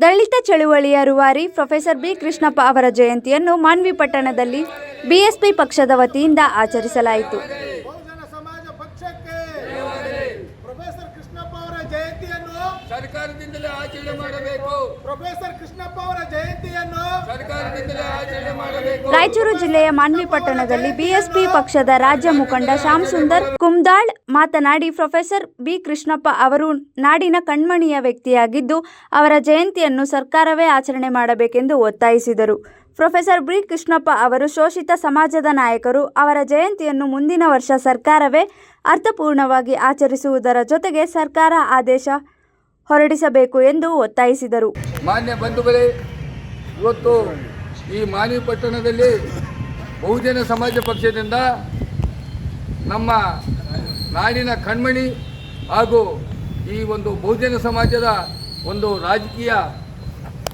ದಲಿತ ಚಳುವಳಿಯ ರೂವಾರಿ professor B Krishnappa ಅವರ ಜಯಂತಿಯನ್ನು ಮಾನ್ವಿ ಪಟ್ಟಣದಲ್ಲಿ ಬಿಎಸ್ಪಿ ಪಕ್ಷದ ವತಿಯಿಂದ ಆಚರಿಸಲಾಯಿತು. ಸರ್ಕಾರದಿಂದಲೇ ಆಚರಣೆ ಮಾಡಬೇಕು. ಪ್ರೊಫೆಸರ್ ಕೃಷ್ಣಪ್ಪ ಅವರ ಜಯಂತಿಯನ್ನು ಸರ್ಕಾರದಿಂದಲೇ ಆಚರಣೆ ಮಾಡಬೇಕು. ರಾಯಚೂರು ಜಿಲ್ಲೆಯ ಮಾನ್ವಿ ಪಟ್ಟಣದಲ್ಲಿ ಬಿಎಸ್ಪಿ ಪಕ್ಷದ ರಾಜ್ಯ ಮುಖಂಡ ಶ್ಯಾಮ್ ಸುಂದರ್ ಕುಮ್ದಾಳ್ ಮಾತನಾಡಿ, ಪ್ರೊಫೆಸರ್ ಬಿ ಕೃಷ್ಣಪ್ಪ ಅವರು ನಾಡಿನ ಕಣ್ಮಣಿಯ ವ್ಯಕ್ತಿಯಾಗಿದ್ದು, ಅವರ ಜಯಂತಿಯನ್ನು ಸರ್ಕಾರವೇ ಆಚರಣೆ ಮಾಡಬೇಕೆಂದು ಒತ್ತಾಯಿಸಿದರು. ಪ್ರೊಫೆಸರ್ ಬಿ ಕೃಷ್ಣಪ್ಪ ಅವರು ಶೋಷಿತ ಸಮಾಜದ ನಾಯಕರು. ಅವರ ಜಯಂತಿಯನ್ನು ಮುಂದಿನ ವರ್ಷ ಸರ್ಕಾರವೇ ಅರ್ಥಪೂರ್ಣವಾಗಿ ಆಚರಿಸುವುದರ ಜೊತೆಗೆ ಸರ್ಕಾರ ಆದೇಶ ಹೊರಡಿಸಬೇಕು ಎಂದು ಒತ್ತಾಯಿಸಿದರು. ಮಾನ್ಯ ಬಂಧುಗಳೇ, ಇವತ್ತು ಈ ಮಾನ್ವಿ ಪಟ್ಟಣದಲ್ಲಿ ಬಹುಜನ ಸಮಾಜ ಪಕ್ಷದಿಂದ ನಮ್ಮ ನಾಡಿನ ಕಣ್ಮಣಿ ಹಾಗೂ ಈ ಒಂದು ಬಹುಜನ ಸಮಾಜದ ಒಂದು ರಾಜಕೀಯ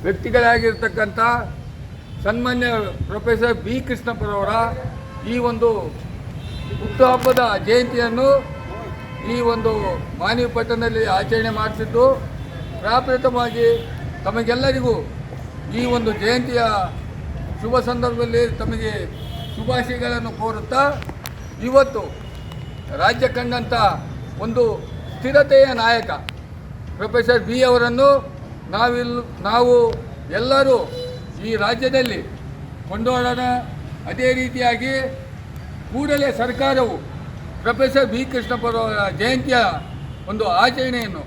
ವ್ಯಕ್ತಿಗಳಾಗಿರ್ತಕ್ಕಂಥ ಸನ್ಮಾನ್ಯ ಪ್ರೊಫೆಸರ್ ಬಿ ಕೃಷ್ಣಪ್ಪರವರ ಈ ಒಂದು ಹುಟ್ಟುಹಬ್ಬದ ಜಯಂತಿಯನ್ನು ಈ ಒಂದು ಮಾನ್ವಿ ಪಟ್ಟಣದಲ್ಲಿ ಆಚರಣೆ ಮಾಡಿಸಿದ್ದು, ಪ್ರಪ್ರಥಮವಾಗಿ ತಮಗೆಲ್ಲರಿಗೂ ಈ ಒಂದು ಜಯಂತಿಯ ಶುಭ ಸಂದರ್ಭದಲ್ಲಿ ತಮಗೆ ಶುಭಾಶಯಗಳನ್ನು ಕೋರುತ್ತಾ, ಇವತ್ತು ರಾಜ್ಯ ಕಂಡಂಥ ಒಂದು ಸ್ಥಿರತೆಯ ನಾಯಕ ಪ್ರೊಫೆಸರ್ ಬಿ ಅವರನ್ನು ನಾವು ಎಲ್ಲರೂ ಈ ರಾಜ್ಯದಲ್ಲಿ ಕೊಂಡೋಡೋಣ. ಅದೇ ರೀತಿಯಾಗಿ ಕೂಡಲೇ ಸರ್ಕಾರವು ಪ್ರೊಫೆಸರ್ ಬಿ ಕೃಷ್ಣಪ್ಪರವರ ಜಯಂತಿಯ ಒಂದು ಆಚರಣೆಯನ್ನು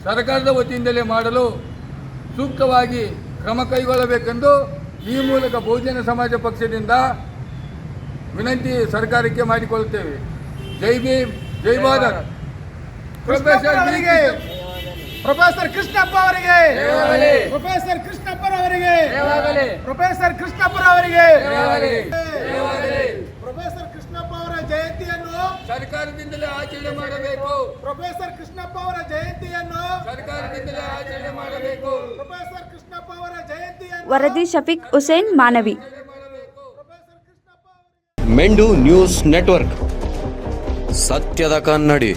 ಸರ್ಕಾರದ ವತಿಯಿಂದಲೇ ಮಾಡಲು ಸೂಕ್ತವಾಗಿ ಕ್ರಮ ಕೈಗೊಳ್ಳಬೇಕೆಂದು ಈ ಮೂಲಕ ಬಹುಜನ ಸಮಾಜ ಪಕ್ಷದಿಂದ ವಿನಂತಿ ಸರ್ಕಾರಕ್ಕೆ ಮಾಡಿಕೊಳ್ಳುತ್ತೇವೆ. ಜೈ ಭೀಮ್, ಜೈ ಭಾರತ್. ಪ್ರೊಫೆಸರ್ ಕೃಷ್ಣಪ್ಪ ಅವರಿಗೆ, ಪ್ರೊಫೆಸರ್ ಕೃಷ್ಣಪ್ಪರವರಿಗೆ, ಪ್ರೊಫೆಸರ್ ಕೃಷ್ಣಪ್ಪರವರಿಗೆ, ಪ್ರೊಫೆಸರ್ ಕೃಷ್ಣಪ್ಪ ಅವರ ಜಯಂತಿಯನ್ನು ಸರ್ಕಾರದಿಂದಲೇ ಆಚರಣೆ ಮಾಡಬೇಕು. ಪ್ರೊಫೆಸರ್ ಕೃಷ್ಣಪ್ಪ ಅವರ ಜಯಂತಿಯನ್ನು ಸರ್ಕಾರದಿಂದಲೇ ಆಚರಣೆ ಮಾಡಬೇಕು. ಪ್ರೊಫೆಸರ್ ಕೃಷ್ಣಪ್ಪ ಅವರ ಜಯಂತಿಯನ್ನು. ವರದಿ ಶಫೀಕ್ ಹುಸೇನ್, ಮಾನವಿ. ಮೆಂಡು ನ್ಯೂಸ್ ನೆಟ್ವರ್ಕ್, ಸತ್ಯದ ಕನ್ನಡಿ.